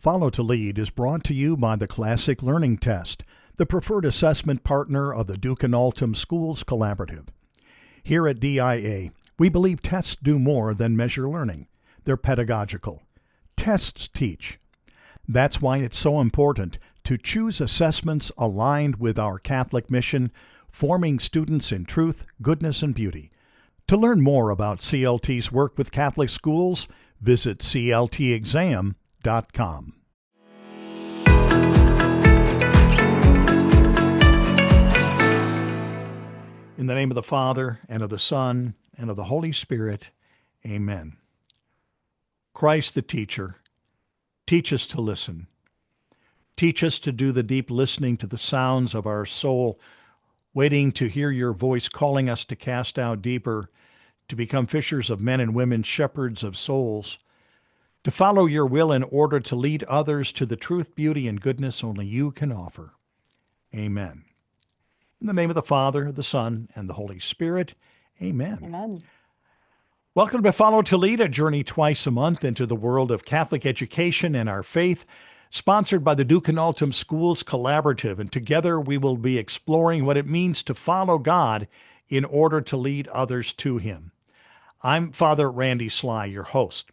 Follow to Lead is brought to you by the Classic Learning Test, the preferred assessment partner of the Duke and Altum Schools Collaborative. Here at DIA, we believe tests do more than measure learning. They're pedagogical. Tests teach. That's why it's so important to choose assessments aligned with our Catholic mission, forming students in truth, goodness, and beauty. To learn more about CLT's work with Catholic schools, visit cltexam.com. In the name of the Father, and of the Son, and of the Holy Spirit, amen. Christ the teacher, teach us to listen. Teach us to do the deep listening to the sounds of our soul, waiting to hear your voice calling us to cast out deeper, to become fishers of men and women, shepherds of souls, to follow your will in order to lead others to the truth, beauty, and goodness only you can offer. Amen. In the name of the Father, the Son, and the Holy Spirit, amen. Amen. Welcome to Follow to Lead, a journey twice a month into the world of Catholic education and our faith, sponsored by the Duke and Altum Schools Collaborative. And together we will be exploring what it means to follow God in order to lead others to Him. I'm Father Randy Sly, your host.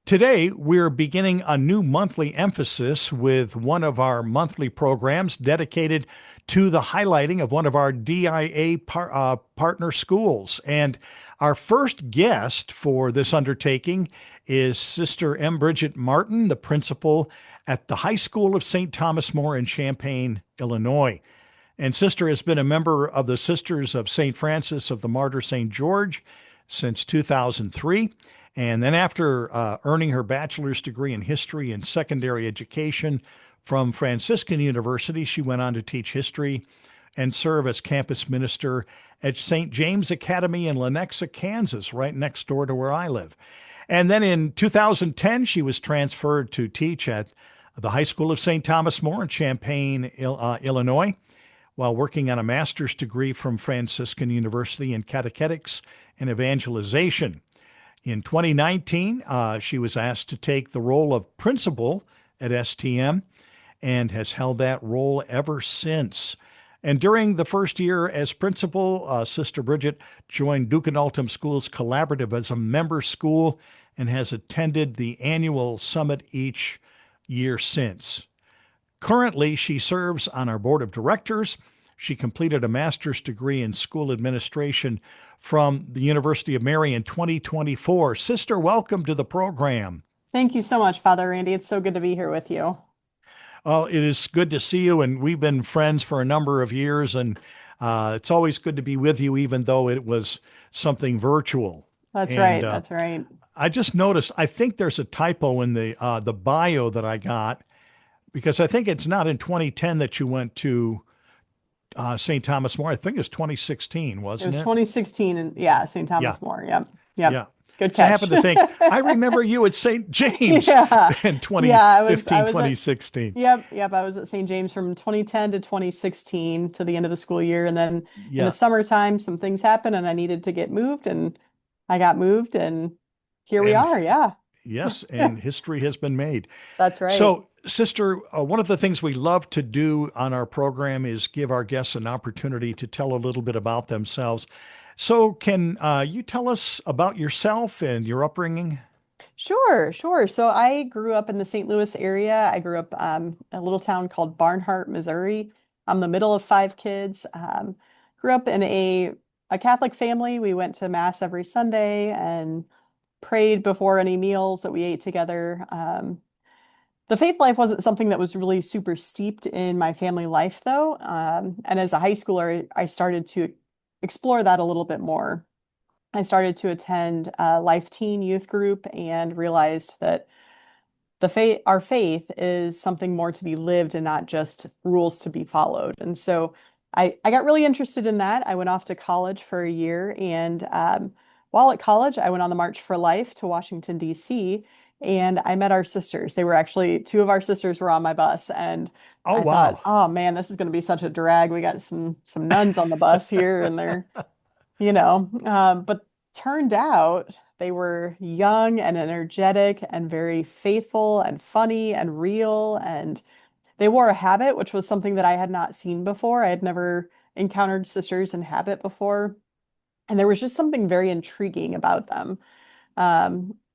Today, we're beginning a new monthly emphasis with one of our monthly programs dedicated to the highlighting of one of our DIA partner schools. And our first guest for this undertaking is Sister M. Bridget Martin, the principal at the High School of St. Thomas More in Champaign, Illinois. And Sister has been a member of the Sisters of St. Francis of the Martyr St. George since 2003. And then after earning her bachelor's degree in history and secondary education from Franciscan University, she went on to teach history and serve as campus minister at St. James Academy in Lenexa, Kansas, right next door to where I live. And then in 2010, she was transferred to teach at the High School of St. Thomas More in Champaign, Illinois, while working on a master's degree from Franciscan University in catechetics and evangelization. In 2019, she was asked to take the role of principal at STM and has held that role ever since. And during the first year as principal, Sister Bridget joined Duke and Altum Schools Collaborative as a member school and has attended the annual summit each year since. Currently, she serves on our board of directors. She completed a master's degree in school administration from the University of Mary in 2024. Sister, welcome to the program. Thank you so much, Father Randy. It's so good to be here with you. Well, it is good to see you, and we've been friends for a number of years, and it's always good to be with you, even though it was something virtual. That's right. That's right. I just noticed, I think there's a typo in the bio that I got, because I think it's not in 2010 that you went to St. Thomas More. I think it was 2016, wasn't it? It was 2016, and St. Thomas More. Yep. Yeah. Good catch. So I happen to think, I remember you at St. James in 2016. Yep. I was at St. James from 2010 to 2016 to the end of the school year. And then in the summertime, some things happened and I needed to get moved, and I got moved, and here we are. Yeah. Yes. And history has been made. That's right. So, Sister, one of the things we love to do on our program is give our guests an opportunity to tell a little bit about themselves. So can you tell us about yourself and your upbringing? Sure. So I grew up in the St. Louis area. I grew up in a little town called Barnhart, Missouri. I'm the middle of 5 kids. Grew up in a Catholic family. We went to Mass every Sunday and prayed before any meals that we ate together. The faith life wasn't something that was really super steeped in my family life, though. And as a high schooler, I started to explore that a little bit more. I started to attend a Life Teen youth group and realized that our faith is something more to be lived and not just rules to be followed. And so I got really interested in that. I went off to college for a year and while at college, I went on the March for Life to Washington, D.C., and I met our sisters. They were actually two of our sisters were on my bus, and Oh, I thought, wow. oh man, this is going to be such a drag. We got some nuns on the bus here, and but turned out they were young and energetic and very faithful and funny and real. And they wore a habit, which was something that I had not seen before. I had never encountered sisters in habit before. And there was just something very intriguing about them.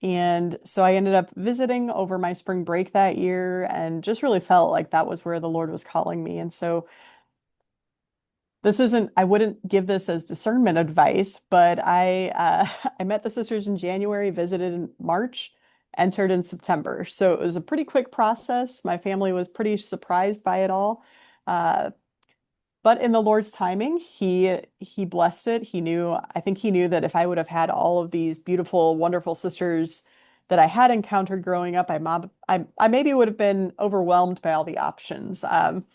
And so I ended up visiting over my spring break that year and just really felt like that was where the Lord was calling me. And so this isn't, I wouldn't give this as discernment advice, but I met the sisters in January, visited in March, entered in September. So it was a pretty quick process. My family was pretty surprised by it all. Uh, but in the Lord's timing, he blessed it. I think he knew that if I would have had all of these beautiful, wonderful sisters that I had encountered growing up, I maybe would have been overwhelmed by all the options.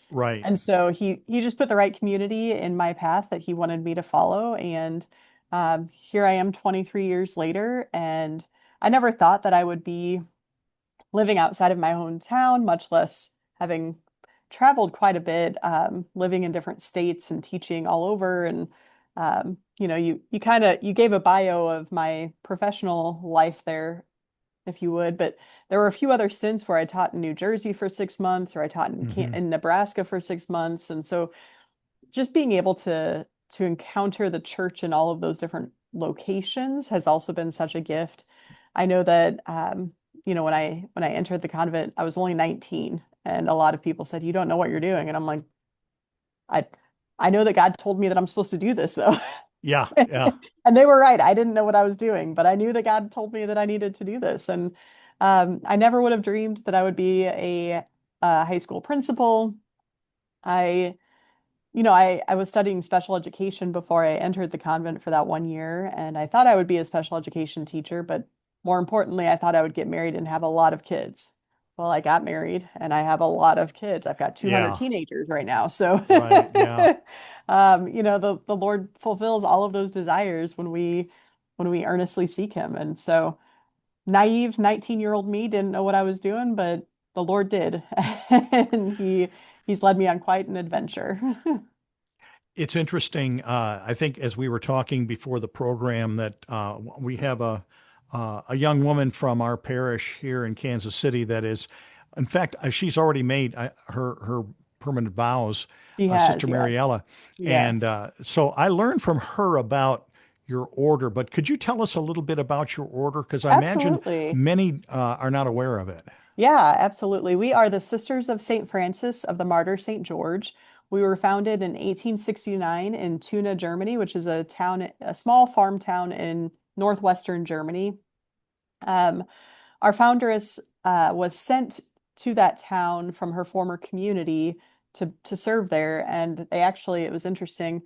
Right. And so he just put the right community in my path that he wanted me to follow. And here I am 23 years later, and I never thought that I would be living outside of my hometown, much less having traveled quite a bit, living in different states and teaching all over. And you gave a bio of my professional life there, if you would, but there were a few other stints where I taught in New Jersey for 6 months, or I taught Hmm. in Nebraska for 6 months, and so just being able to encounter the church in all of those different locations has also been such a gift. I know that when I entered the convent, I was only 19, and a lot of people said, "You don't know what you're doing," and I'm like, I I know that God told me that I'm supposed to do this though. Yeah. Yeah. And they were right. I didn't know what I was doing, but I knew that God told me that I needed to do this. And I never would have dreamed that I would be a high school principal. I I was studying special education before I entered the convent for that 1 year, and I thought I would be a special education teacher, but more importantly, I thought I would get married and have a lot of kids. Well, I got married and I have a lot of kids. I've got 200 Yeah. teenagers right now. So, Right. Yeah. the Lord fulfills all of those desires when we earnestly seek him. And so, naive 19-year-old me didn't know what I was doing, but the Lord did. And he's led me on quite an adventure. It's interesting. I think as we were talking before the program that we have a young woman from our parish here in Kansas City that is, in fact, she's already made her permanent vows, She Sister has, yeah. Mariella, and Yes, so I learned from her about your order. But could you tell us a little bit about your order? Because I imagine absolutely. many are not aware of it. Yeah, absolutely. We are the Sisters of St. Francis of the Martyr St. George. We were founded in 1869 in Tuna, Germany, which is a small farm town in northwestern Germany. Um, our foundress was sent to that town from her former community to serve there, and it was interesting.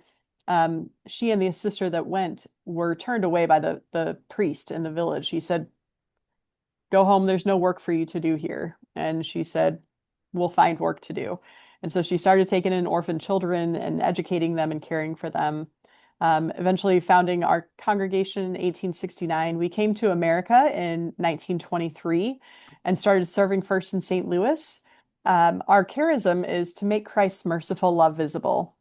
She and the sister that went were turned away by the priest in the village. He said, "Go home, there's no work for you to do here." And she said, "We'll find work to do." And so she started taking in orphan children and educating them and caring for them. Eventually founding our congregation in 1869. We came to America in 1923 and started serving first in St. Louis. Our charism is to make Christ's merciful love visible.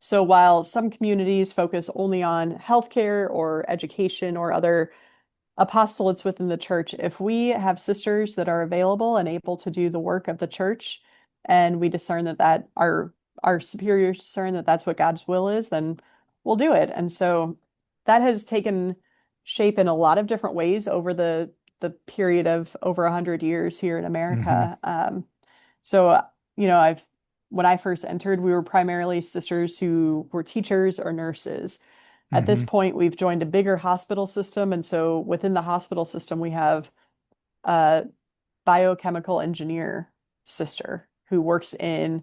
So while some communities focus only on healthcare or education or other apostolates within the church, if we have sisters that are available and able to do the work of the church, and we discern that our superiors discern that that's what God's will is, then we'll do it. And so that has taken shape in a lot of different ways over the period of over 100 years here in Hmm. America. So I've when I first entered, we were primarily sisters who were teachers or nurses. At this Hmm. point, we've joined a bigger hospital system, and so within the hospital system, we have a biochemical engineer sister who works in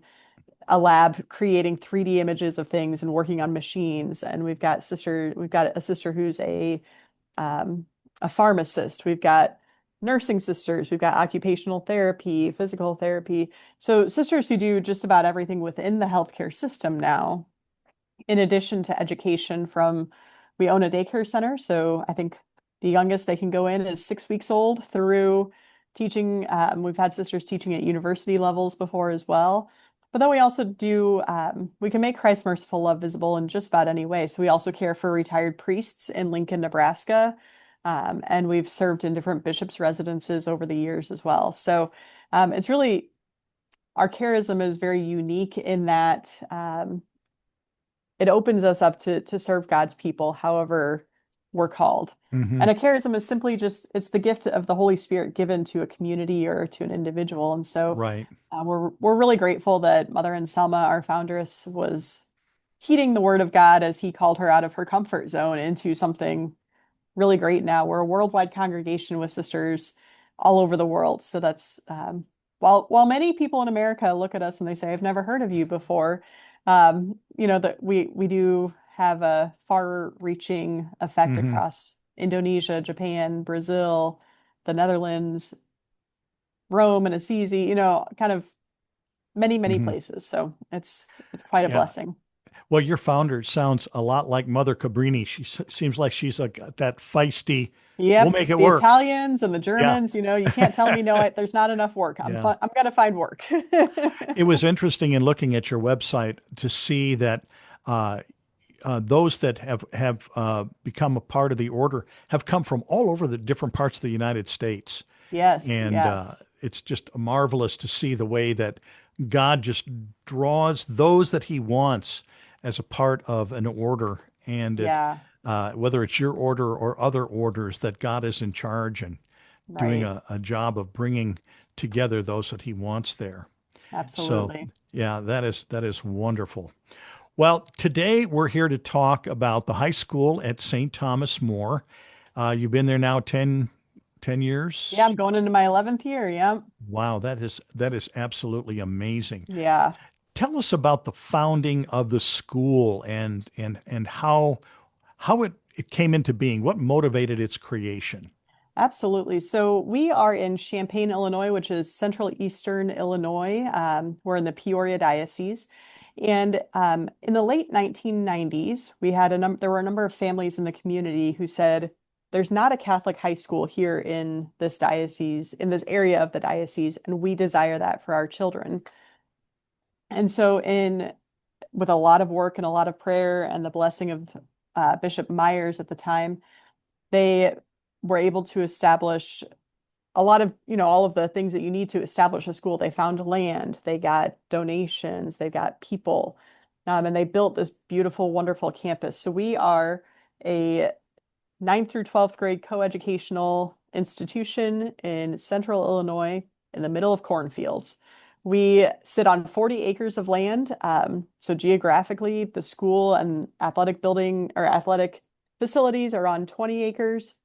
a lab creating 3D images of things and working on machines. And we've got a sister who's um, a pharmacist. We've got nursing sisters. We've got occupational therapy, physical therapy. So sisters who do just about everything within the healthcare system now, in addition to education from We own a daycare center, so I think the youngest they can go in is 6 weeks old through teaching. We've had sisters teaching at university levels before as well. But then we also do, we can make Christ's merciful love visible in just about any way. So we also care for retired priests in Lincoln, Nebraska. And we've served in different bishops' residences over the years as well. So it's really, our charism is very unique in that it opens us up to serve God's people however we're called. Hmm. And a charism is simply just it's the gift of the Holy Spirit given to a community or to an individual. And so Right. we're really grateful that Mother Anselma, our foundress, was heeding the word of God as he called her out of her comfort zone into something really great now. We're a worldwide congregation with sisters all over the world. So that's while many people in America look at us and they say, I've never heard of you before, that we do have a far-reaching effect Hmm. across Indonesia, Japan, Brazil, the Netherlands, Rome and Assisi, kind of many, many Hmm. places. So it's quite a Yeah. blessing. Well, your founder sounds a lot like Mother Cabrini. Seems like she's that feisty, we'll Yep, make it the work. Italians and the Yeah. Germans, you can't tell me no, there's not enough work. Yeah. I'm gonna find work. It was interesting in looking at your website to see that uh, those that have become a part of the order have come from all over the different parts of the United States. Yes, And yes, it's just marvelous to see the way that God just draws those that He wants as a part of an order, and yeah, whether it's your order or other orders, that God is in charge and doing right. a job of bringing together those that He wants there. So, Absolutely. yeah, that is wonderful. Well, today we're here to talk about the high school at St. Thomas More. You've been there now 10 Yeah, years. I'm going into my 11th year. Yeah. Wow, that is absolutely amazing. Yeah. Tell us about the founding of the school and how it came into being. What motivated its creation? Absolutely. So we are in Champaign, Illinois, which is central eastern Illinois. We're in the Peoria Diocese. And in the late 1990s, there were a number of families in the community who said, there's not a Catholic high school here in this diocese, in this area of the diocese, and we desire that for our children. And so with a lot of work and a lot of prayer and the blessing of Bishop Myers at the time, they were able to establish a lot of, all of the things that you need to establish a school. They found land, they got donations, they got people, and they built this beautiful, wonderful campus. So we are a ninth through 12th grade coeducational institution in central Illinois in the middle of cornfields. We sit on 40 acres of land. So geographically, the school and athletic building or athletic facilities are on 20 acres.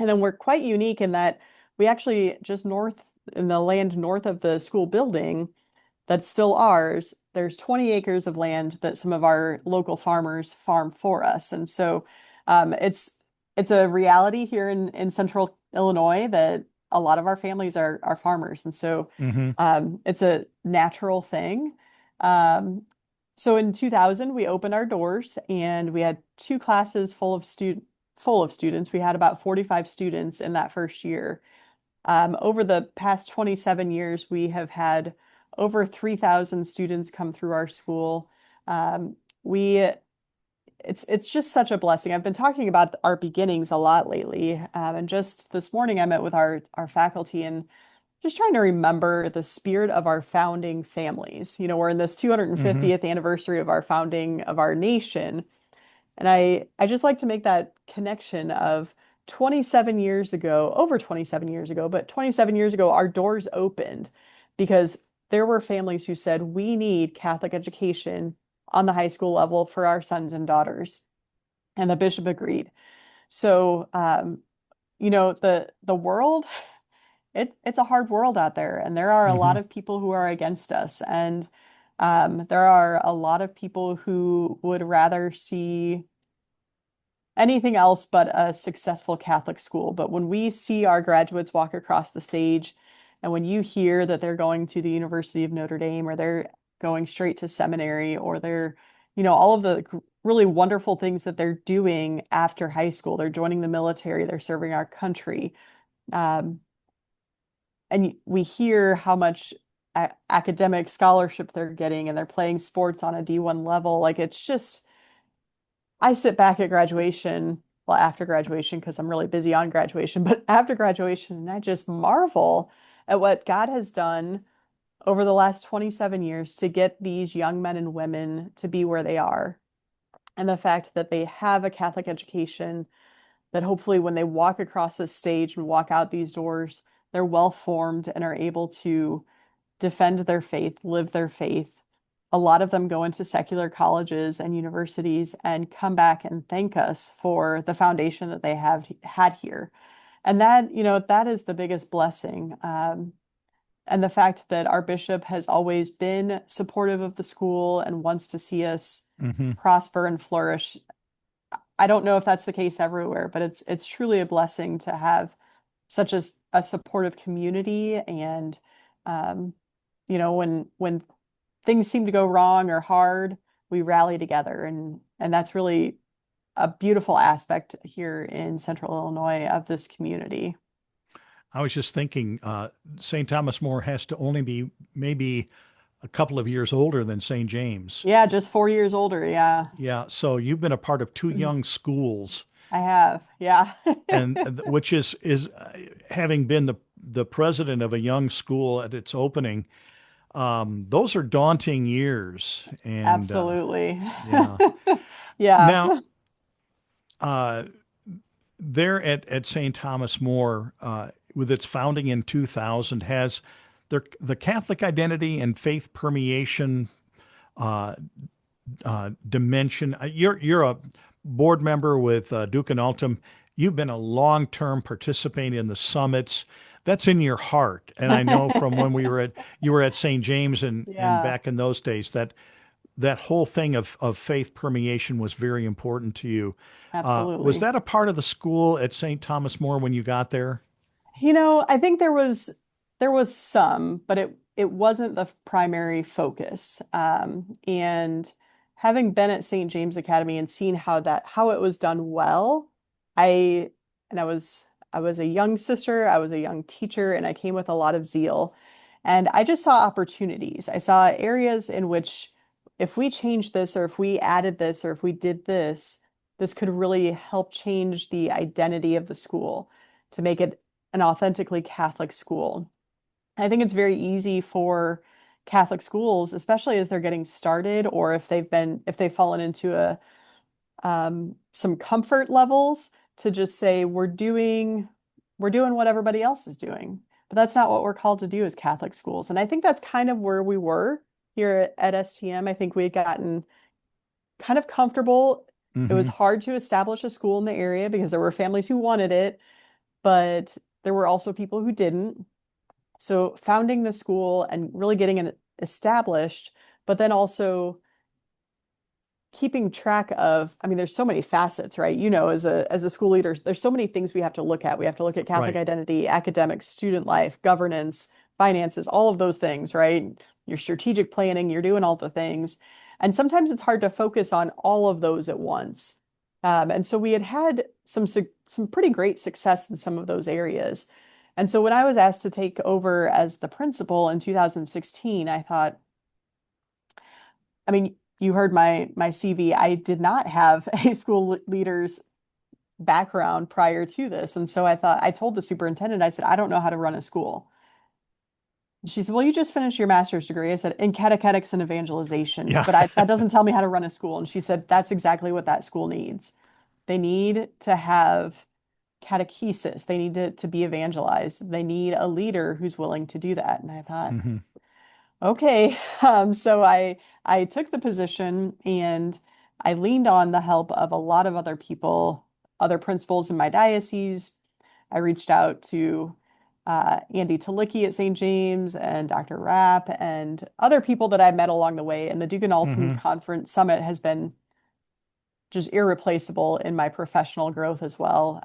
And then we're quite unique in that we actually just north in the land north of the school building that's still ours, there's 20 acres of land that some of our local farmers farm for us. And so it's a reality here in central Illinois that a lot of our families are farmers. And so Hmm. it's a natural thing. Um, so in 2000, we opened our doors and we had two classes full of students. We had about 45 students in that first year. Over the past 27 years, we have had over 3,000 students come through our school. We it's just such a blessing. I've been talking about our beginnings a lot lately, and just this morning I met with our faculty and just trying to remember the spirit of our founding families. We're in this Hmm. 250th anniversary of our founding of our nation, and I just like to make that connection of 27 years ago, over 27 years ago, but 27 years ago, our doors opened because there were families who said, we need Catholic education on the high school level for our sons and daughters. And the bishop agreed. So, the world, it's a hard world out there, and there are a lot Hmm. of people who are against us. And there are a lot of people who would rather see anything else but a successful Catholic school. But when we see our graduates walk across the stage, and when you hear that they're going to the University of Notre Dame or they're going straight to seminary or they're, all of really wonderful things that they're doing after high school. They're joining the military, they're serving our country. Um, and we hear how much academic scholarship they're getting and they're playing sports on a D1 level. Like it's just, I sit back at graduation, well, after graduation, because I'm really busy on graduation, but after graduation, and I just marvel at what God has done over the last 27 years to get these young men and women to be where they are. And the fact that they have a Catholic education, that hopefully when they walk across the stage and walk out these doors, they're well formed and are able to defend their faith, live their faith. A lot of them go into secular colleges and universities and come back and thank us for the foundation that they have had here. And that, that is the biggest blessing. And the fact that our bishop has always been supportive of the school and wants to see us Hmm. prosper and flourish. I don't know if that's the case everywhere, but it's truly a blessing to have such a supportive community. And um, when things seem to go wrong or hard, we rally together, and that's really a beautiful aspect here in Central Illinois of this community. I was just thinking, St. Thomas More has to only be maybe a couple of years older than St. James. Yeah, just 4 years older. Yeah, Yeah, so you've been a part of two young schools, I have. Yeah. and which is having been the president of a young school at its opening. Those are daunting years, and Absolutely. yeah. Yeah. Now, uh, there at St. Thomas More, with its founding in 2000, has the Catholic identity and faith permeation uh, dimension. You're a board member with Duke and Altum. You've been a long-term participant in the summits. That's in your heart, and I know from when you were at St. James and Yeah, back in those days that whole thing of faith permeation was very important to you. Was absolutely. that a part of the school at St. Thomas More when you got there? I think there was some, but it wasn't the primary focus. And having been at St. James Academy and seen how it was done well, I and I was a young sister, I was a young teacher, and I came with a lot of zeal. And I just saw opportunities. I saw areas in which if we changed this or if we added this or if we did this, this could really help change the identity of the school to make it an authentically Catholic school. I think it's very easy for Catholic schools, especially as they're getting started, or if they've fallen into some comfort levels, to just say we're doing what everybody else is doing. But that's not what we're called to do as Catholic schools. And I think that's kind of where we were here at STM. I think we had gotten kind of comfortable. It was Hmm. hard to establish a school in the area because there were families who wanted it, but there were also people who didn't. So founding the school and really getting it established, but then also keeping track of, I mean, there's so many facets, right? As a school leader, there's so many things we have to look at. We have to look at Catholic Right. identity, academics, student life, governance, finances, all of those things, right? Your strategic planning, you're doing all the things. And sometimes it's hard to focus on all of those at once. And so we had some pretty great success in some of those areas. And so when I was asked to take over as the principal in 2016, I thought, I mean, you heard my CV. I did not have a school leader's background prior to this. And so I told the superintendent, I said, I don't know how to run a school. She said, well, you just finished your master's degree. I said, in catechetics and evangelization, Yeah. but that doesn't tell me how to run a school. And she said, that's exactly what that school needs. They need to have catechesis. They need to be evangelized. They need a leader who's willing to do that. And I thought, Hmm. okay. So I took the position and I leaned on the help of a lot of other people, other principals in my diocese. I reached out to Andy Talicki at St. James and Dr. Rapp and other people that I met along the way. And the Dugan Alton Hmm. Conference Summit has been just irreplaceable in my professional growth as well.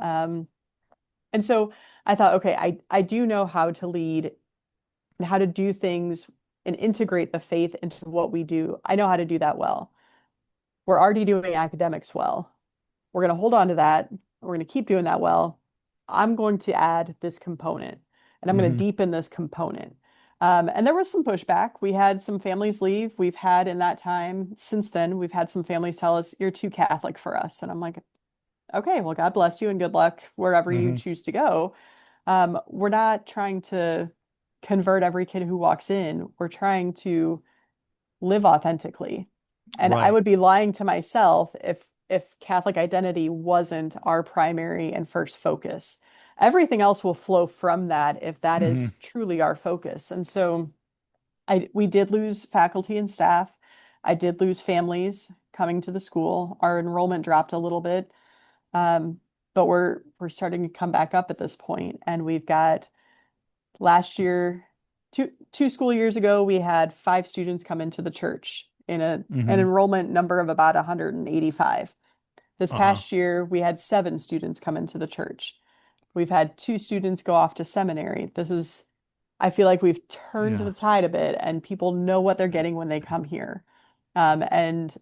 And so I thought, okay, I do know how to lead and how to do things and integrate the faith into what we do. I know how to do that well. we're already doing academics well. We're going to hold on to that. We're going to keep doing that well. I'm going to add this component and I'm going to Hmm. deepen this component. And there was some pushback. We had some families leave. We've had in that time since then, we've had some families tell us, you're too Catholic for us. And I'm like, okay, well, God bless you and good luck wherever you Hmm. choose to go. We're not trying to convert every kid who walks in. We're trying to live authentically. And I Right. would be lying to myself if Catholic identity wasn't our primary and first focus. Everything else will flow from that if that Hmm. is truly our focus. And so we did lose faculty and staff. I did lose families coming to the school. Our enrollment dropped a little bit. But we're starting to come back up at this point, and we've got last year, two school years ago, we had 5 students come into the church in an Hmm. enrollment number of about 185. This Uh-huh. past year, we had 7 students come into the church. We've had 2 students go off to seminary. I feel like we've turned Yeah. the tide a bit, and people know what they're getting when they come here. And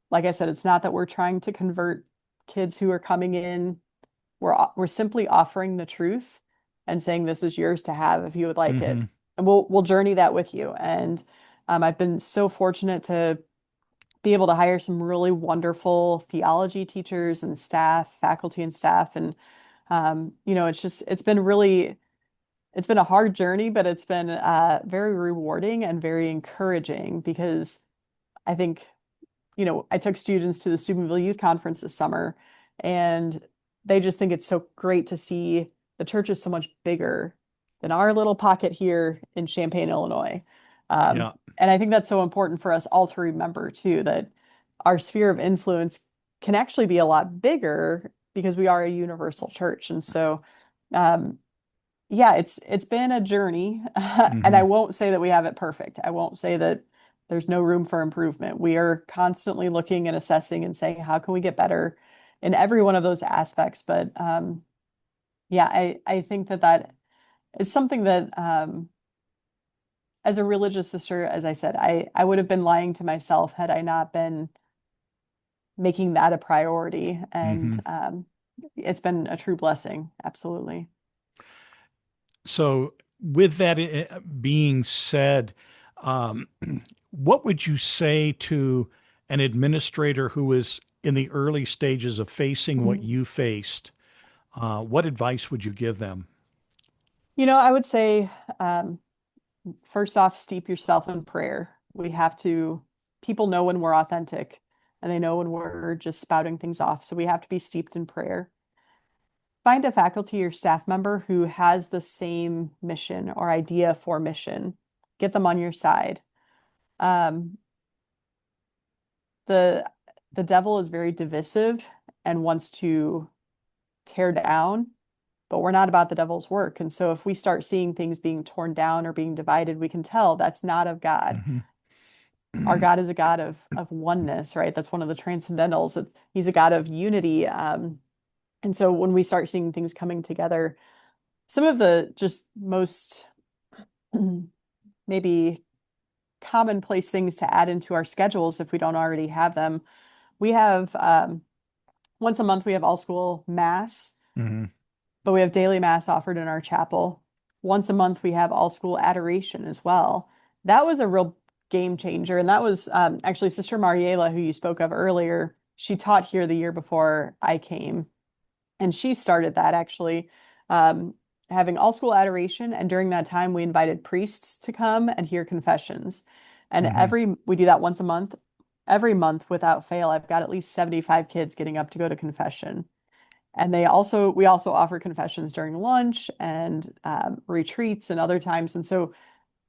like I said, it's not that we're trying to convert kids who are coming in. We're simply offering the truth and saying this is yours to have if you would like it. Hmm. And we'll journey that with you. And I've been so fortunate to be able to hire some really wonderful theology teachers and staff, faculty and staff. And it's been a hard journey, but it's been very rewarding and very encouraging because I think I took students to the Steubenville Youth Conference this summer, and they just think it's so great to see the church is so much bigger than our little pocket here in Champaign, Illinois. Yeah. And I think that's so important for us all to remember too, that our sphere of influence can actually be a lot bigger because we are a universal church. And so, um, yeah, it's been a journey, and I Hmm. won't say that we have it perfect. I won't say that there's no room for improvement. We are constantly looking and assessing and saying, how can we get better in every one of those aspects? But yeah, I think that that is something that as a religious sister, as I said, I would have been lying to myself had I not been making that a priority. And Hmm. it's been a true blessing. Absolutely. So, with that being said, um, what would you say to an administrator who is in the early stages of facing what Mhm. you faced? What advice would you give them? I would say, um, first off, steep yourself in prayer. People know when we're authentic and they know when we're just spouting things off. So we have to be steeped in prayer. Find a faculty or staff member who has the same mission or idea for mission. Get them on your side. Um, the the devil is very divisive and wants to tear down, but we're not about the devil's work. And so if we start seeing things being torn down or being divided, we can tell that's not of God. Hmm. Our God is a God of oneness, right? That's one of the transcendentals. He's a God of unity. And so when we start seeing things coming together, some of the just most maybe commonplace things to add into our schedules if we don't already have them. We have once a month we have all school mass, Hmm. but we have daily mass offered in our chapel. Once a month we have all school adoration as well. That was a real game changer, and that was actually Sister Mariela, who you spoke of earlier. She taught here the year before I came, and she started that actually, um, having all school adoration. And during that time, we invited priests to come and hear confessions. And Hmm. we do that once a month. Every month without fail, I've got at least 75 kids getting up to go to confession. And we also offer confessions during lunch and retreats and other times. And so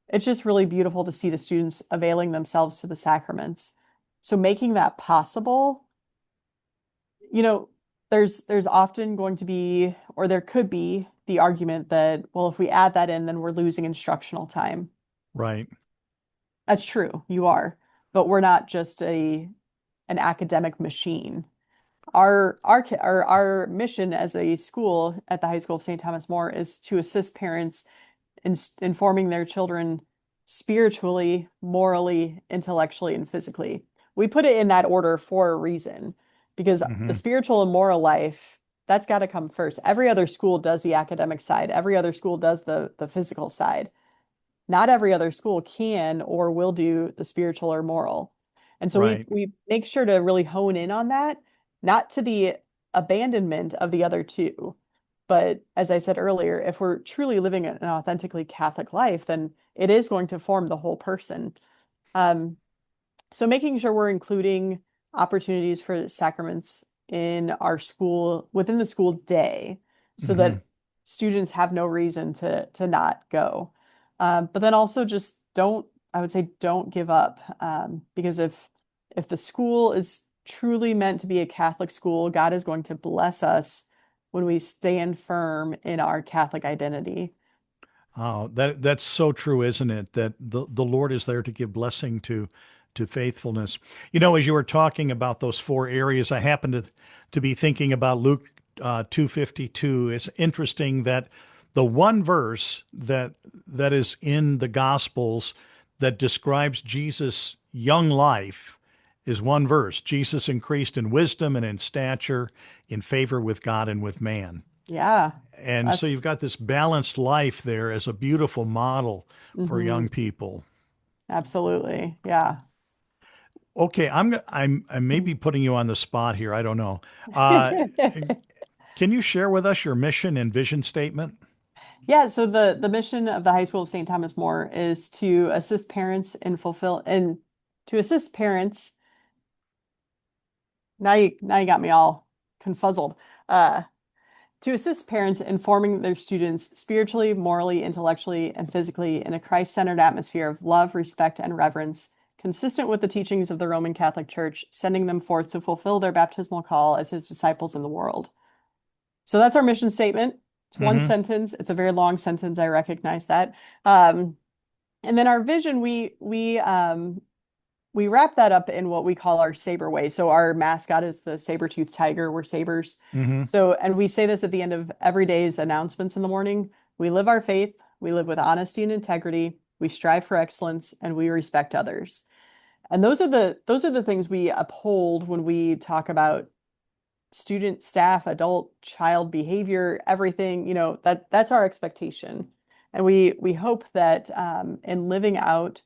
it's just really beautiful to see the students availing themselves to the sacraments. So making that possible, you know, there's often going to be, or there could be the argument that, well, if we add that in, then we're losing instructional time. Right. That's true, you are, but we're not just an academic machine. Our mission as a school at the High School of St. Thomas More is to assist parents in informing their children spiritually, morally, intellectually, and physically. we put it in that order for a reason because the Hmm. spiritual and moral life, that's got to come first. Every other school does the academic side. Every other school does the physical side. Not every other school can or will do the spiritual or moral. And so we Right. we make sure to really hone in on that, not to the abandonment of the other two. But as I said earlier, if we're truly living an authentically Catholic life, then it is going to form the whole person. Um, so making sure we're including opportunities for sacraments in our school within the school day so Hmm. that students have no reason to not go. But then also just don't, I would say don't give up. Because if the school is truly meant to be a Catholic school, God is going to bless us when we stand firm in our Catholic identity. Oh, that's so true, isn't it? That the Lord is there to give blessing to faithfulness. You know, as you were talking about those four areas, I happened to be thinking about Luke 2:52. It's interesting that the one verse that is in the Gospels that describes Jesus' young life is one verse. Jesus increased in wisdom and in stature, in favor with God and with man. Yeah, And so you've that's got this balanced life there as a beautiful model for young mhm, people. absolutely. Yeah. Okay, I may be putting you on the spot here. I don't know. Uh, can you share with us your mission and vision statement? Yeah, so the mission of the High School of St. Thomas More is to assist parents in fulfill and to assist parents. Now you got me all confuzzled. Uh, to assist parents in forming their students spiritually, morally, intellectually, and physically in a Christ-centered atmosphere of love, respect, and reverence, consistent with the teachings of the Roman Catholic Church, sending them forth to fulfill their baptismal call as his disciples in the world. So that's our mission statement. It's one Hmm. sentence. It's a very long sentence. I recognize that. Um, and then our vision, we wrap that up in what we call our saber way. So our mascot is the saber-toothed tiger. We're sabers. Hmm. So, and we say this at the end of every day's announcements in the morning. We live our faith. We live with honesty and integrity. We strive for excellence, and we respect others. And those are the things we uphold when we talk about student, staff, adult, child behavior, everything, that's our expectation. And we hope that in living out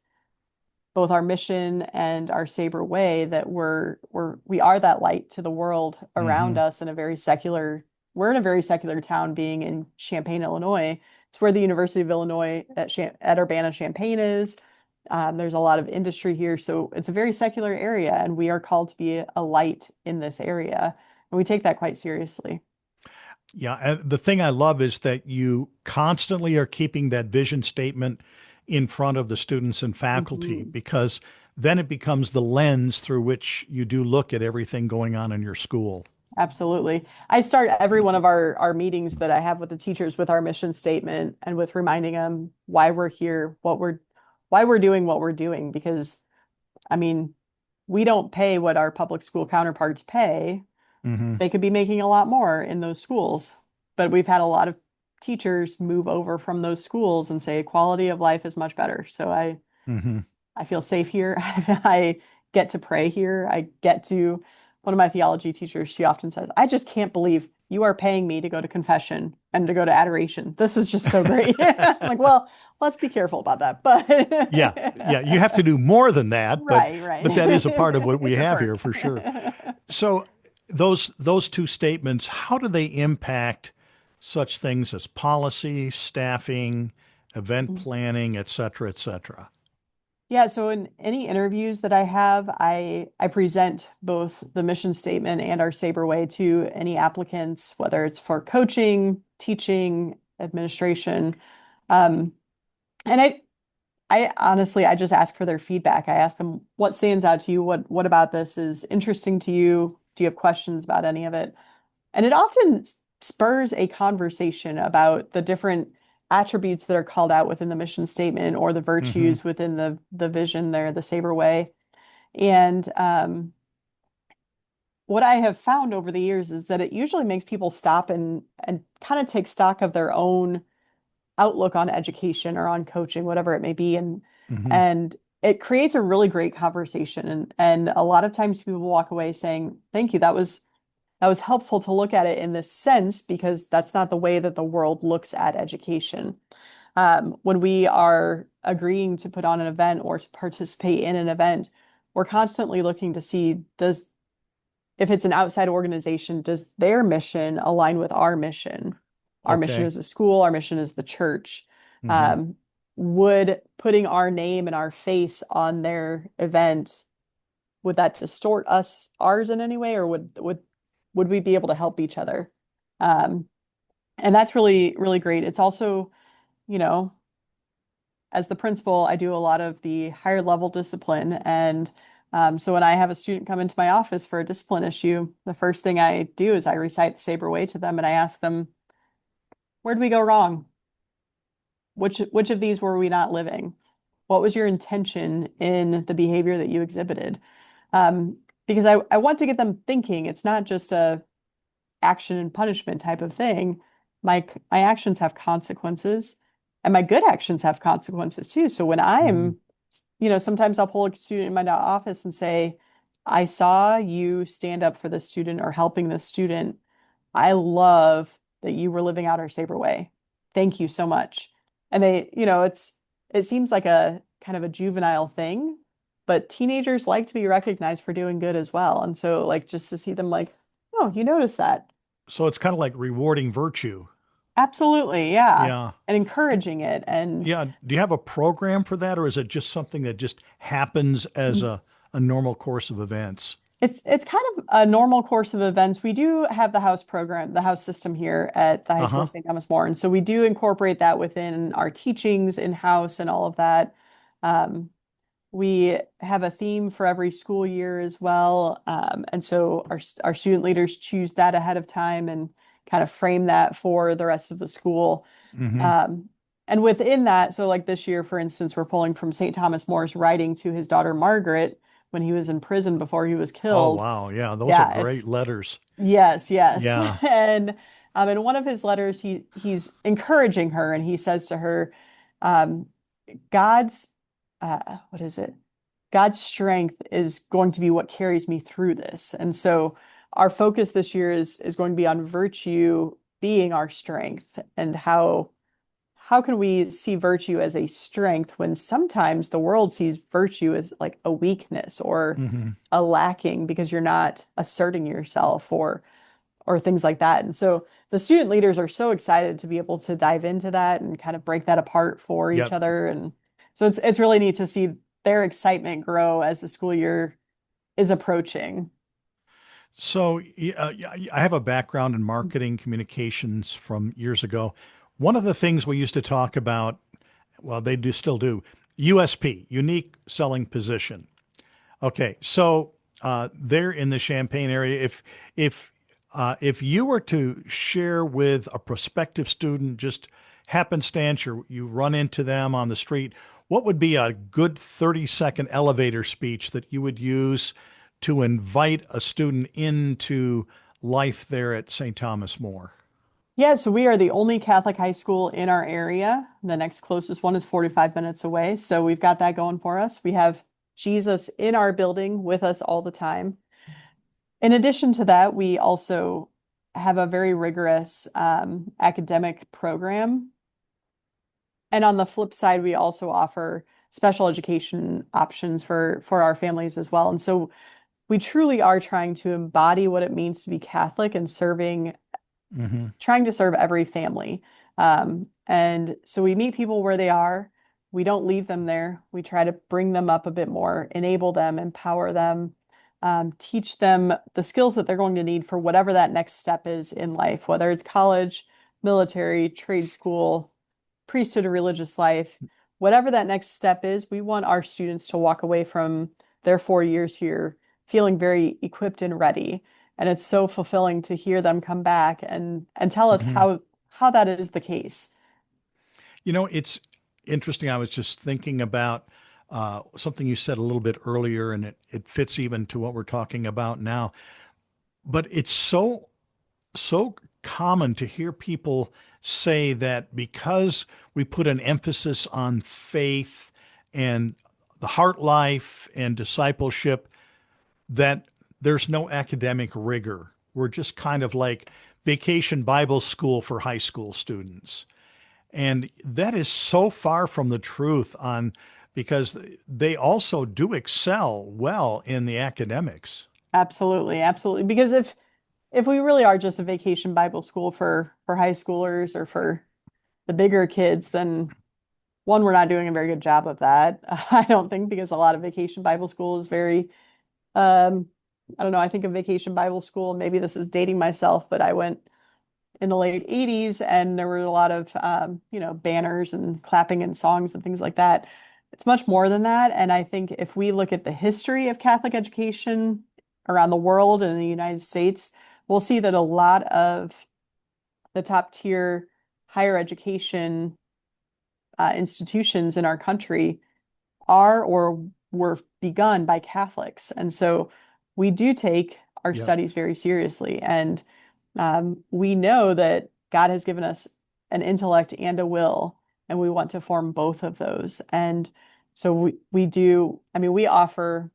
both our mission and our Saber way, that we are that light to the world around Hmm. us in a very secular, we're in a very secular town being in Champaign, Illinois. It's where the University of Illinois at Urbana-Champaign is. There's a lot of industry here, so it's a very secular area, and we are called to be a light in this area. And we take that quite seriously. Yeah, and the thing I love is that you constantly are keeping that vision statement in front of the students and faculty Mhm. because then it becomes the lens through which you do look at everything going on in your school. Absolutely. I start every one of our meetings that I have with the teachers with our mission statement and with reminding them why we're here, why we're doing what we're doing. Because, I mean, we don't pay what our public school counterparts pay. Hmm. They could be making a lot more in those schools. But we've had a lot of teachers move over from those schools and say quality of life is much better. So Hmm. I feel safe here. I get to pray here. I get to, one of my theology teachers, she often says, I just can't believe you are paying me to go to confession and to go to adoration. This is just so great. I'm like, well, let's be careful about that. Yeah, yeah, you have to But do more than that, right, but that is a part of right. what we It's a have here perk. for sure. So those two statements, how do they impact such things as policy, staffing, event planning, et cetera, et cetera? Yeah, so in any interviews that I have, I present both the mission statement and our Saber Way to any applicants, whether it's for coaching, teaching, administration. Um, and I honestly, I just ask for their feedback. I ask them what stands out to you, what about this is interesting to you? Do you have questions about any of it? And it often spurs a conversation about the different attributes that are called out within the mission statement or the Hmm. virtues within the vision there, the Saber Way. And what I have found over the years is that it usually makes people stop and kind of take stock of their own outlook on education or on coaching, whatever it may be, Hmm. and it creates a really great conversation. And a lot of times people walk away saying, thank you, that was helpful to look at it in this sense because that's not the way that the world looks at education. When we are agreeing to put on an event or to participate in an event, we're constantly looking to see if it's an outside organization, does their mission align with our mission? Our mission Okay. as a school, our mission as the church. Hmm. Um, would putting our name and our face on their event, would that distort ours in any way, or would we be able to help each other? Um, and that's really, really great. It's also, you know, as the principal, I do a lot of the higher level discipline. And so when I have a student come into my office for a discipline issue, the first thing I do is I recite the Saber Way to them and I ask them, where did we go wrong? Which of these were we not living? What was your intention in the behavior that you exhibited? Because I want to get them thinking. It's not just a action and punishment type of thing. My actions have consequences, and my good actions have consequences too. So when Hmm. I'm, sometimes I'll pull a student in my office and say, I saw you stand up for this student or helping this student. I love that you were living out our Saber way. Thank you so much. And it seems like a kind of a juvenile thing, but teenagers like to be recognized for doing good as well. And so like just to see them like, oh, you noticed that. So it's kind of like rewarding virtue. Absolutely, yeah. Yeah. And encouraging it. And Yeah. Do you have a program for that, or is it just something that just happens as a normal course of events? it's kind of a normal course of events. We do have the house program, the house system here at the high school Uh-huh. of St. Thomas More. And so we do incorporate that within our teachings in-house and all of that. Um, we have a theme for every school year as well. And so our student leaders choose that ahead of time and kind of frame that for the rest of the school. Hmm. Um, and within that, so like this year, for instance, we're pulling from St. Thomas More's writing to his daughter Margaret when he was in prison before he was Oh, killed. wow. Yeah. Those are Yeah, great it's letters. yes, yes. Yeah. And in one of his letters, he's encouraging her and he says to her, um, God's what is it? God's strength is going to be what carries me through this. And so our focus this year is going to be on virtue being our strength and how can we see virtue as a strength when sometimes the world sees virtue as like a weakness or Hmm. a lacking because you're not asserting yourself or things like that. And so the student leaders are so excited to be able to dive into that and kind of break that apart for each Yep. other. And so it's really neat to see their excitement grow as the school year is approaching. So yeah, I have a background in marketing communications from years ago. One of the things we used to talk about, well, they do still do, USP, unique selling position. Okay, so there in the Champaign area, if you were to share with a prospective student, just happenstance, you run into them on the street, what would be a good 30-second elevator speech that you would use to invite a student into life there at St. Thomas More? Yeah, so we are the only Catholic high school in our area. The next closest one is 45 minutes away. So we've got that going for us. We have Jesus in our building with us all the time. In addition to that, we also have a very rigorous academic program. And on the flip side, we also offer special education options for our families as well. And so we truly are trying to embody what it means to be Catholic and Hmm. trying to serve every family. And so we meet people where they are. We don't leave them there. We try to bring them up a bit more, enable them, empower them, teach them the skills that they're going to need for whatever that next step is in life, whether it's college, military, trade school, priesthood or religious life, whatever that next step is, we want our students to walk away from their 4 years here feeling very equipped and ready. And it's so fulfilling to hear them come back and tell us Hmm. how that is the case. It's interesting. I was just thinking about something you said a little bit earlier, and it fits even to what we're talking about now. But it's so common to hear people say that because we put an emphasis on faith and the heart life and discipleship, that there's no academic rigor. We're just kind of like vacation Bible school for high school students. And that is so far from the truth on because they also do excel well in the academics. Absolutely, absolutely. Because if we really are just a vacation Bible school for high schoolers or for the bigger kids, then one, we're not doing a very good job of that. I don't think because a lot of vacation Bible school is very I don't know, I think of vacation Bible school, maybe this is dating myself, but I went in the late 80s and there were a lot of banners and clapping and songs and things like that. It's much more than that. And I think if we look at the history of Catholic education around the world and in the United States, we'll see that a lot of the top tier higher education institutions in our country are or were begun by Catholics. And so we do take our Yep. studies very seriously. And we know that God has given us an intellect and a will, and we want to form both of those. And so we do, I mean, we offer,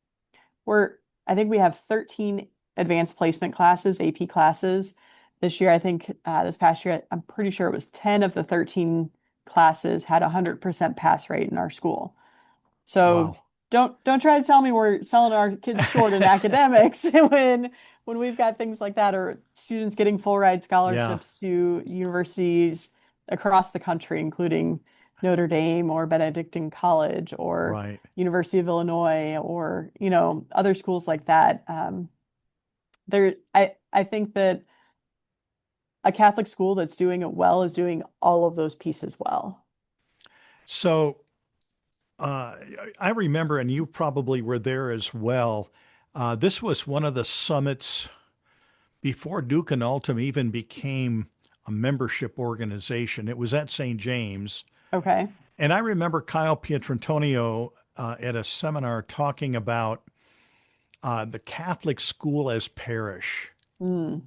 we're, I think we have 13 advanced placement classes, AP classes. This year, I think this past year, I'm pretty sure it was 10 of the 13 classes had a 100% pass rate in our school. So Wow. don't try to tell me we're selling our kids short in academics when we've got things like that or students getting full ride Yeah, scholarships to universities across the country, including Notre Dame or Benedictine College or right. University of Illinois or other schools like that. I think that a Catholic school that's doing it well is doing all of those pieces well. So uh, I remember, and you probably were there as well. This was one of the summits before Duke and Altum even became a membership organization. It was at St. James. Okay. And I remember Kyle Pietrantonio at a seminar talking about the Catholic school as parish, Mm,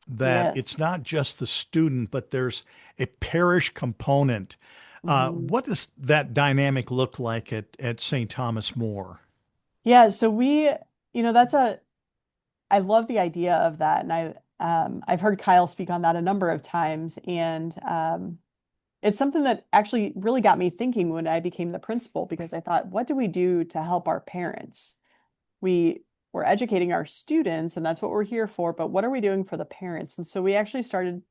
that yes. it's not just the student, but there's a parish component. Mhm. What does that dynamic look like at St. Thomas More? Yeah, so that's I love the idea of that. And I've heard Kyle speak on that a number of times. And it's something that actually really got me thinking when I became the principal, because I thought, what do we do to help our parents? We're educating our students, and that's what we're here for, but what are we doing for the parents? And so we actually started,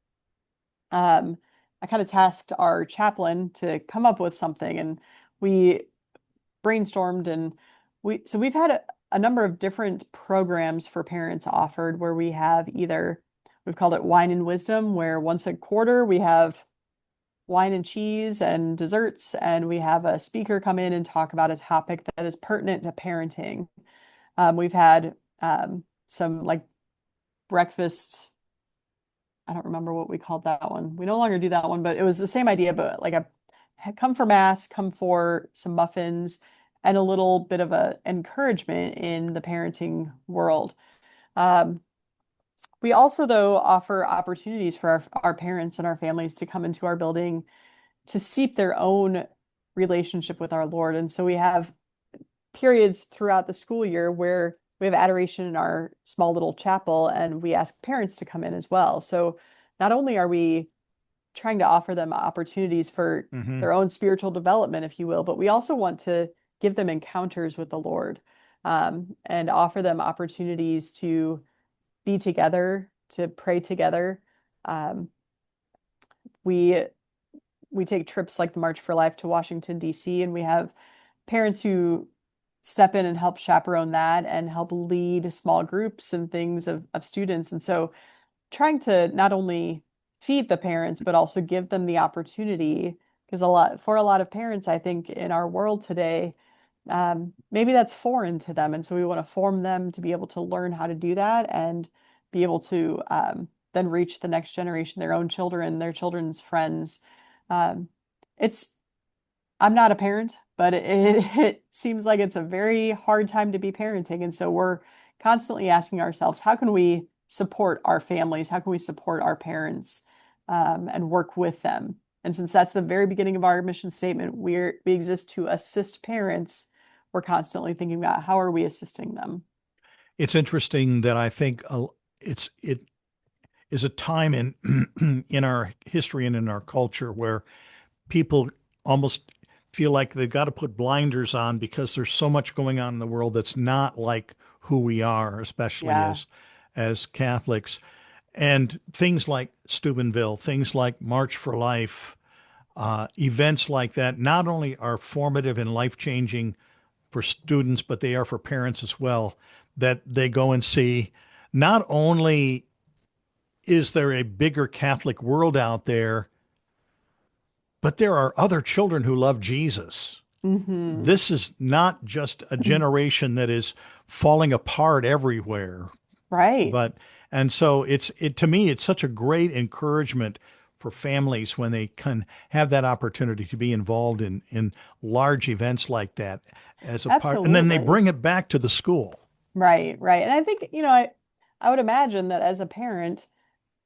um, I kind of tasked our chaplain to come up with something, and we brainstormed and we've had a number of different programs for parents offered where we have either we've called it wine and wisdom, where once a quarter we have wine and cheese and desserts, and we have a speaker come in and talk about a topic that is pertinent to parenting. We've had some like breakfast. I don't remember what we called that one. We no longer do that one, but it was the same idea, but like a come for mass, come for some muffins, and a little bit of a encouragement in the parenting world. Um, we also, though, offer opportunities for our parents and our families to come into our building to seep their own relationship with our Lord. And so we have periods throughout the school year where we have adoration in our small little chapel, and we ask parents to come in as well. So not only are we trying to offer them opportunities for Hmm. their own spiritual development, if you will, but we also want to give them encounters with the Lord, and offer them opportunities to be together, to pray together. Um, we we take trips like the March for Life to Washington, D.C., and we have parents who step in and help chaperone that and help lead small groups and things of students. And so trying to not only feed the parents, but also give them the opportunity, because a lot of parents, I think in our world today, maybe that's foreign to them. And so we want to form them to be able to learn how to do that and be able to then reach the next generation, their own children, their children's friends. Um, it's I'm not a parent, but it seems like it's a very hard time to be parenting. And so we're constantly asking ourselves, how can we support our families? How can we support our parents, and work with them? And since that's the very beginning of our mission statement, we exist to assist parents. We're constantly thinking about how are we assisting them. It's interesting that I think it is a time in in our history and in our culture where people almost feel like they've got to put blinders on because there's so much going on in the world that's not like who we are, especially Yeah. as Catholics. And things like Steubenville, things like March for Life, events like that not only are formative and life changing for students, but they are for parents as well. That they go and see not only is there a bigger Catholic world out there, but there are other children who love Jesus. Hmm. This is not just a generation that is falling apart everywhere, Right. but and so it to me it's such a great encouragement for families when they can have that opportunity to be involved in large events like that as a part, and then they Absolutely. bring it back to the school. Right, right. And I think, I would imagine that as a parent,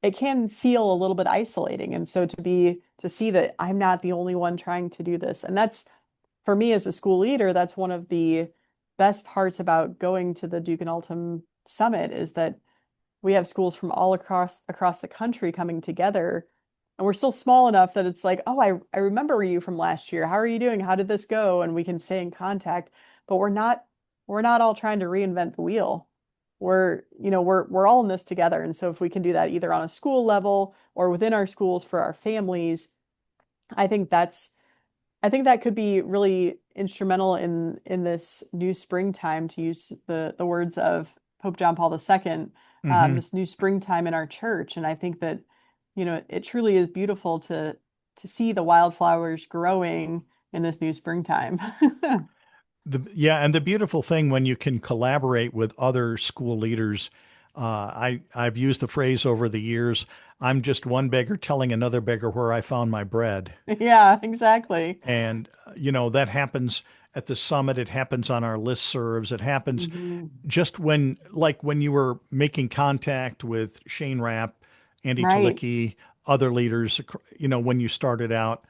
it can feel a little bit isolating. And so to see that I'm not the only one trying to do this. And that's for me as a school leader, that's one of the best parts about going to the Duke and Altum Summit is that we have schools from all across the country coming together. And we're still small enough that it's like, oh, I remember you from last year. How are you doing? How did this go? And we can stay in contact. But we're not all trying to reinvent the wheel. We're all in this together. And so if we can do that either on a school level or within our schools for our families, I think that's I think that could be really instrumental in this new springtime, to use the words of Pope John Paul II, Hmm. this new springtime in our church. And I think that, it truly is beautiful to see the wildflowers growing in this new springtime. Yeah, and the beautiful thing when you can collaborate with other school leaders, I've used the phrase over the years, I'm just one beggar telling another beggar where I found my bread. Yeah, exactly. And, that happens at the summit. It happens on our listservs. It happens Hmm. just when you were making contact with Shane Rapp, Andy Right. Talicki, other leaders, when you started out,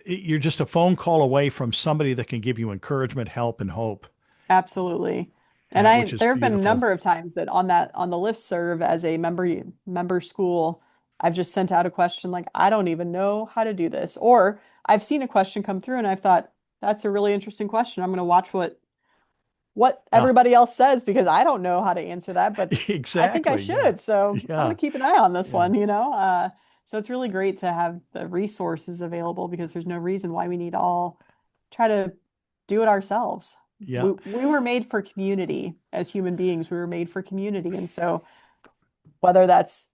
you're just a phone call away from somebody that can give you encouragement, help, and hope, Absolutely. And which is there have been a beautiful. number of times that on the listserv as a member school, I've just sent out a question like, I don't even know how to do this. Or I've seen a question come through and I've thought, that's a really interesting question. I'm going to watch what Yeah, everybody else says because I don't know how to answer that, but I think I exactly. Yeah. should. So I'm going Yeah. to keep an eye on this Yeah. one. So it's really great to have the resources available because there's no reason why we need to all try to do it ourselves. Yeah. We were made for community as human beings. We were made for community. And so whether that's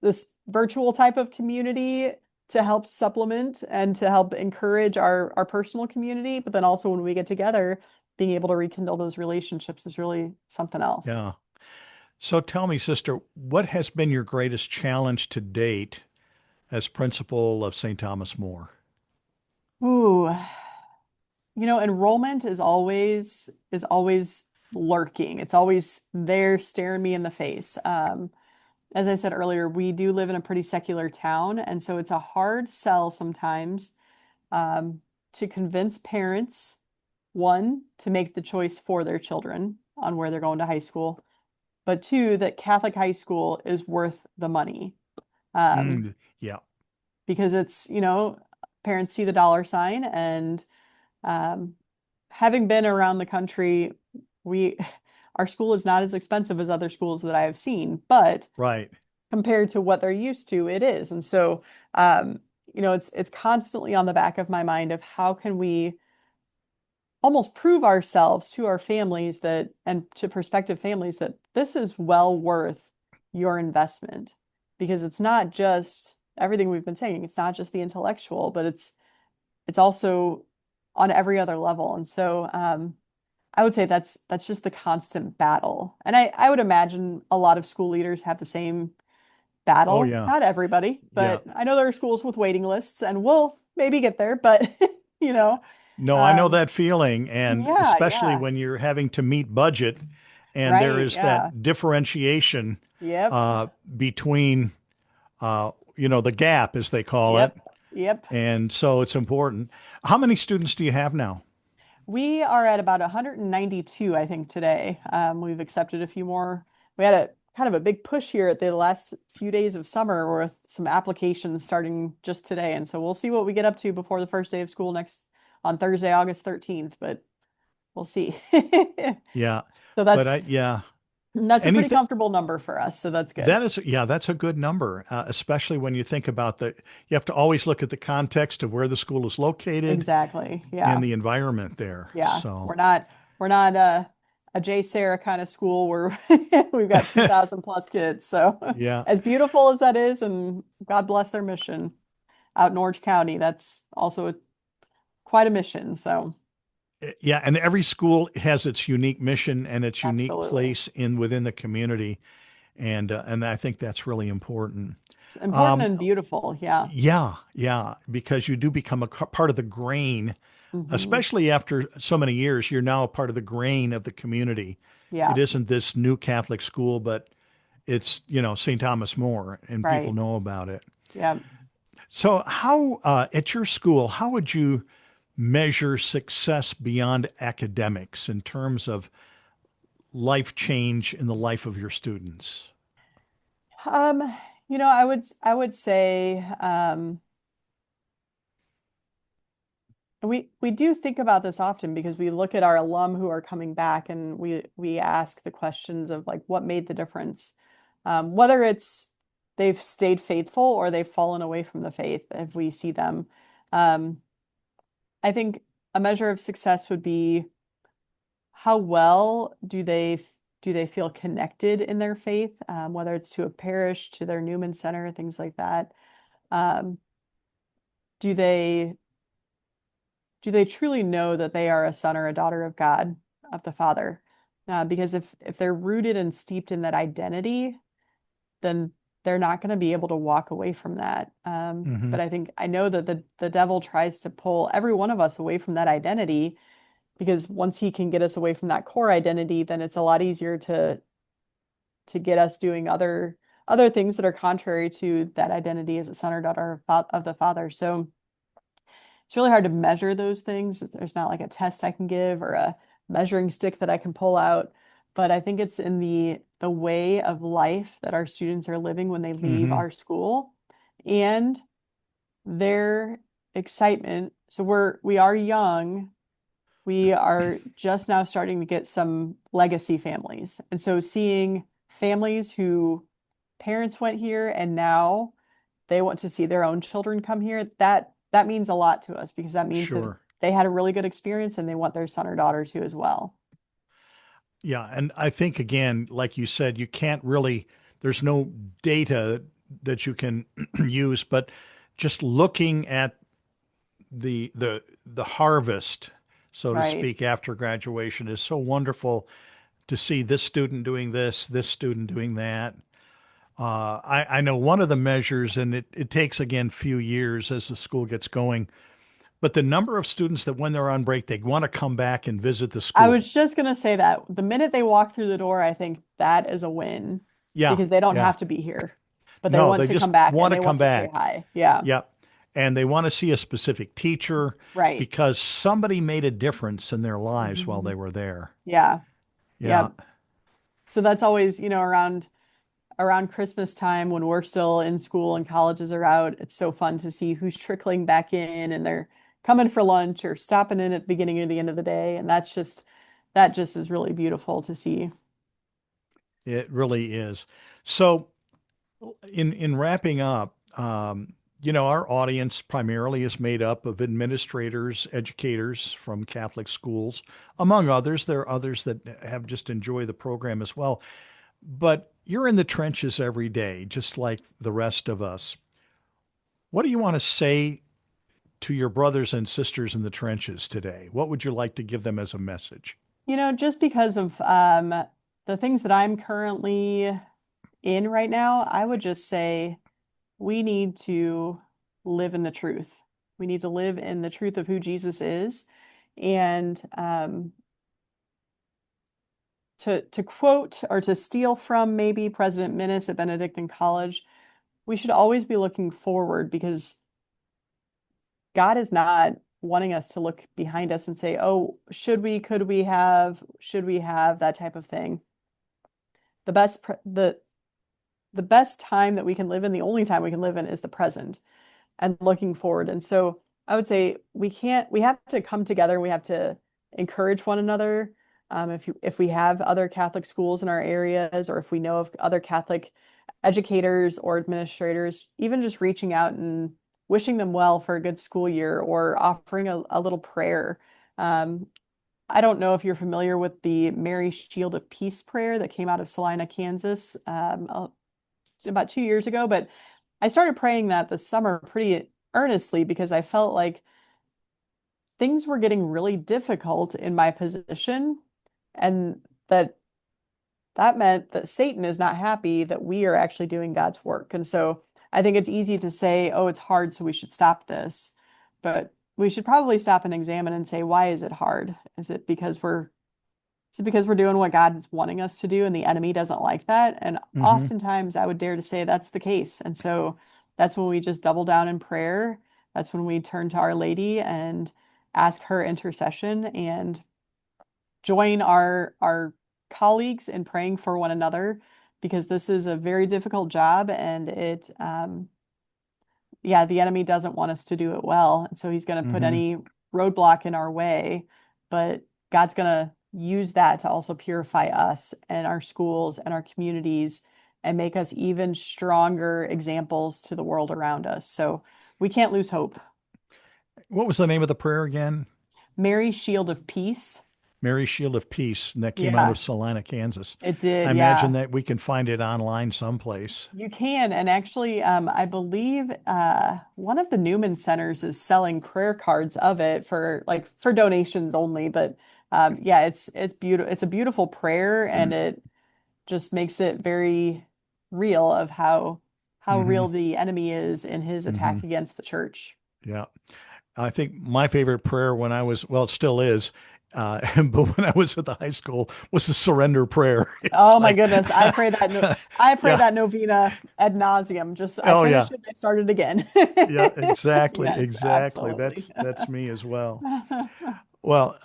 this virtual type of community to help supplement and to help encourage our personal community, but then also when we get together, being able to rekindle those relationships is really something else. Yeah. So tell me, sister, what has been your greatest challenge to date as principal of St. Thomas More? Ooh, enrollment is always lurking. It's always there staring me in the face. As I said earlier, we do live in a pretty secular town, and so it's a hard sell sometimes um, to convince parents, one, to make the choice for their children on where they're going to high school, but two, that Catholic high school is worth the money. Um, Yeah. because parents see the dollar sign, and um, having been around the country, we our school is not as expensive as other schools that I have seen, but Right. compared to what they're used to, it is. And so, um, it's constantly on the back of my mind of how can we almost prove ourselves to our families that and to prospective families that this is well worth your investment because it's not just everything we've been saying. It's not just the intellectual, but it's also on every other level. And so, I would say that's just the constant battle. And I would imagine a lot of school leaders have the same Oh, battle. yeah. Not everybody, Yeah. but I know there are schools with waiting lists and we'll maybe get there, but you know, No, I know um, that feeling. And yeah, especially yeah, when you're having to meet budget and there right, is yeah, that differentiation yep, between, the gap, as they call it, yep, Yep. And so it's important. How many students do you have now? We are at about 192, I think, today. We've accepted a few more. We had a kind of a big push here at the last few days of summer with some applications starting just today. And so we'll see what we get up to before the first day of school next on Thursday, August 13th, but we'll see. Yeah. So But that's yeah, that's a pretty anything comfortable number for us. So that's good. that is, yeah, that's a good number, especially when you think about you have to always look at the context of where the school is located Exactly. and Yeah. the environment there. Yeah. So, We're not a J. Sarah kind of school where we've got 2,000 plus kids. So yeah. as beautiful as that is, and God bless their mission out in Orange County, that's also quite a mission. So Yeah, and every school has its unique mission and its unique absolutely. place in within the community, and I think that's really important. It's important Um, and beautiful. Yeah. yeah, yeah, because you do become a part of the grain, Hmm. especially after so many years. You're now a part of the grain of the community. It Yeah. isn't this new Catholic school, but it's St. Thomas More, and people Right. know about it. Yeah. So, how at your school, how would you measure success beyond academics in terms of life change in the life of your students? Um, I would say we do think about this often because we look at our alum who are coming back and we ask the questions of like what made the difference, whether it's they've stayed faithful or they've fallen away from the faith. If we see them, um, I think a measure of success would be how well do they feel connected in their faith, whether it's to a parish, to their Newman Center, things like that. Um, do they do they truly know that they are a son or a daughter of God, of the Father? Because if they're rooted and steeped in that identity, then they're not going to be able to walk away from that. Hmm. But I know that the devil tries to pull every one of us away from that identity because once he can get us away from that core identity, then it's a lot easier to get us doing other things that are contrary to that identity as a son or daughter of the Father. So it's really hard to measure those things. There's not like a test I can give or a measuring stick that I can pull out. But I think it's in the way of life that our students are living when they leave Hmm. our school and their excitement. So we are young. We are just now starting to get some legacy families. And so seeing families who parents went here and now they want to see their own children come here, that means a lot to us because that means that Sure. they had a really good experience and they want their son or daughter to as well. Yeah. And I think, again, like you said, you can't really, there's no data that you can use, but just looking at the harvest, so to Right. speak, after graduation is so wonderful to see this student doing this student doing that. I know one of the measures, and it takes again few years as the school gets going, but the number of students that when they're on break, they want to come back and visit the I school. was just gonna say that the minute they walk through the door, I think that is a win Yeah, because they don't yeah. have to be here, but they No, want they to just come back want and to they come want to say back. hi. Yeah. Yep. And they want to see a specific teacher Right. because somebody made a difference in their lives while Hmm. they were there. Yeah. Yeah. Yeah. So that's always, around Christmas time when we're still in school and colleges are out, it's so fun to see who's trickling back in and they're coming for lunch or stopping in at the beginning or the end of the day. And that just is really beautiful to see. It really is. So, in wrapping up, our audience primarily is made up of administrators, educators from Catholic schools, among others. There are others that have just enjoy the program as well. But you're in the trenches every day, just like the rest of us. What do you want to say to your brothers and sisters in the trenches today? What would you like to give them as a message? Just because of the things that I'm currently in right now, I would just say we need to live in the truth. We need to live in the truth of who Jesus is. And to quote or to steal from maybe President Minnis at Benedictine College, we should always be looking forward because God is not wanting us to look behind us and say, "Oh, should we have that type of thing?" The best pre the best time that we can live in, the only time we can live in is the present and looking forward. And so I would say we have to come together. We have to encourage one another. If we have other Catholic schools in our areas, or if we know of other Catholic educators or administrators, even just reaching out and wishing them well for a good school year or offering a little prayer. Um, I don't know if you're familiar with the Mary Shield of Peace prayer that came out of Salina, Kansas, about 2 years ago, but I started praying that this summer pretty earnestly because I felt like things were getting really difficult in my position, and that meant that Satan is not happy that we are actually doing God's work. And so I think it's easy to say, oh, it's hard, so we should stop this. But we should probably stop and examine and say, why is it hard? Is it because we're doing what God is wanting us to do and the enemy doesn't like that? And Hmm. oftentimes I would dare to say that's the case. And so that's when we just double down in prayer. That's when we turn to Our Lady and ask her intercession and join our colleagues in praying for one another, because this is a very difficult job, and yeah, the enemy doesn't want us to do it well. And so he's going to put Hmm. any roadblock in our way, but God's going to use that to also purify us and our schools and our communities and make us even stronger examples to the world around us. So we can't lose hope. What was the name of the prayer again? Mary, shield of peace. Mary Shield of Peace, and that came out of Yeah, Salina, Kansas. it I did. imagine Yeah. that we can find it online someplace. You can, and actually, I believe one of the Newman centers is selling prayer cards of it for donations only. But yeah, it's beautiful. It's a beautiful prayer, and it just makes it very real of how Hmm. real the enemy is in his Hmm. attack against the church. Yeah. I think my favorite prayer when I was, well, it still is, but when I was at the high school was the surrender prayer. It's Oh my like, goodness, I pray yeah. that novena ad nauseum. Just I Oh, yeah. finished it, I started again. Yeah, exactly. Yes, Exactly. absolutely. That's me as well. Well,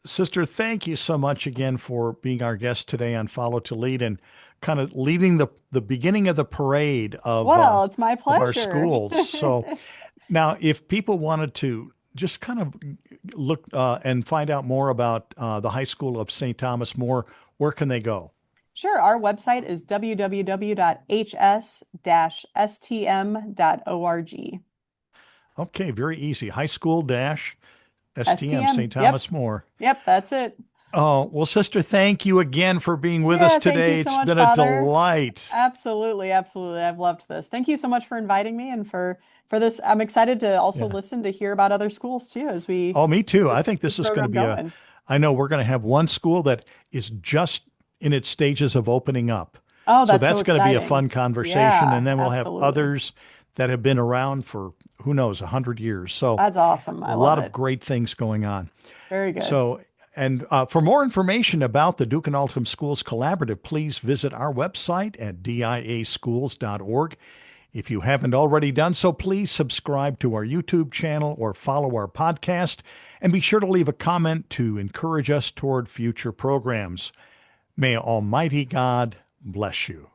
sister, thank you so much again for being our guest today on Follow to Lead and kind of leading the beginning of the parade Well, it's my of our pleasure. schools. So now, if people wanted to just kind of look and find out more about the High School of St. Thomas more, where can they go? Sure, our website is www.hs-stm.org. Okay, very easy. High School dash STM STM. St. Yep. Thomas More. Yep, that's it. Oh, well, sister, thank you again for being with us Yeah, thank you today. so It's much, been a Father. delight. Absolutely, absolutely. I've loved this. Thank you so much for inviting me and for this. I'm excited to also Yeah. listen to hear about other schools too as we Oh, me too. keep I think this this is going to program be going. I know we're going to have one school that is just in its stages of opening up. Oh, So that's so that's going to be a exciting. fun conversation. Yeah, And then we'll have absolutely. others that have been around for who knows, 100 years. So That's awesome. a I love lot of it. great things going on. Very good. So, and for more information about the Duke and Altum Schools Collaborative, please visit our website at diaschools.org. If you haven't already done so, please subscribe to our YouTube channel or follow our podcast, and be sure to leave a comment to encourage us toward future programs. May Almighty God bless you.